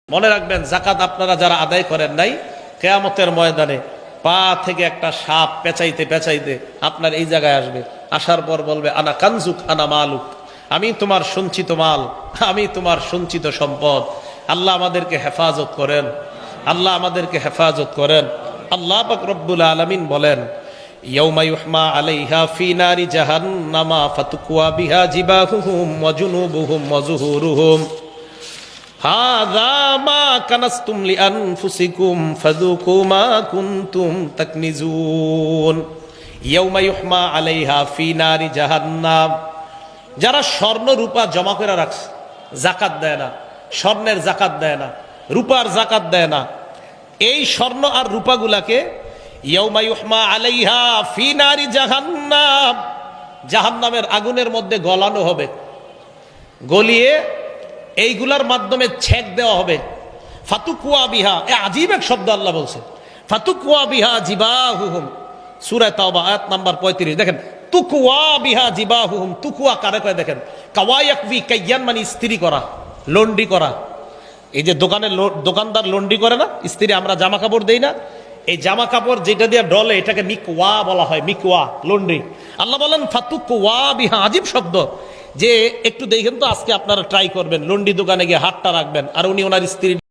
মনে রাখবেন, জাকাত আপনারা যারা আদায় করেন নাই, কিয়ামতের ময়দানে পা থেকে একটা সাপ পেঁচাইতে পেঁচাইতে আপনার এই জায়গায় আসবে। আসার পর বলবে, আনা কানজুক আনা মালুক, আমি তোমার সঞ্চিত মাল, আমি তোমার সঞ্চিত সম্পদ। আল্লাহ আমাদেরকে হেফাজত করেন, আল্লাহ আমাদেরকে হেফাজত করেন। আল্লাহ পাক রব্বুল আলামিন বলেন, ইয়াউমা ইউহমা আলাইহা ফি নারি জাহান্নামা ফাতুকওয়া বিহা জিবাহুহুম ওয়া জুনুবুহুম ওয়া যুহুরুহুম হাযা মা কানাসতুম লিআনফুসিকুম ফাযুকু মা কুনতুম তাকনিজুন। ইয়াউমা ইউহমা আলাইহা ফি নারি জাহান্নাম, যারা স্বর্ণ রূপা জমা করে রাখছে, যাকাত দেয় না, স্বর্ণের যাকাত দেয় না, রূপার যাকাত দেয় না, এই স্বর্ণ আর রূপাগুলাকে ইয়াউমা ইউহমা আলাইহা ফি নারি জাহান্নাম, জাহান্নামের আগুনের মধ্যে গলানো হবে, গলিয়ে এইগুলার মাধ্যমে ছেক দেওয়া হবে। ফাতুকুয়া বিহা, এ আজীব এক শব্দ আল্লাহ বলছে, ফাতুকুয়া বিহা জিবাহুহুম, সূরা তাওবা আয়াত নাম্বার 35। দেখেন, তুকুয়া বিহা জিবাহুহুম, তুকুয়া কারে কয় দেখেন, কাওয়ায়াকবি কাইয়ান মানে ইস্ত্রি করা, লন্ডি করা। এই যে দোকানদার লন্ডি করে না, ইস্ত্রি, আমরা জামা কাপড় দেই না, এই জামা কাপড় যেটা দিয়ে ডলে এটাকে মিকওয়া বলা হয়, মিকওয়া, লন্ড্রি। আল্লাহ বলেন ফাতুকুয়া বিহা, আজীব শব্দ। যে একটু দেখেন তো, আজকে আপনারা ট্রাই করবেন, লন্ডি দোকানে গিয়ে হাতটা রাখবেন আর উনি ওনার স্ত্রী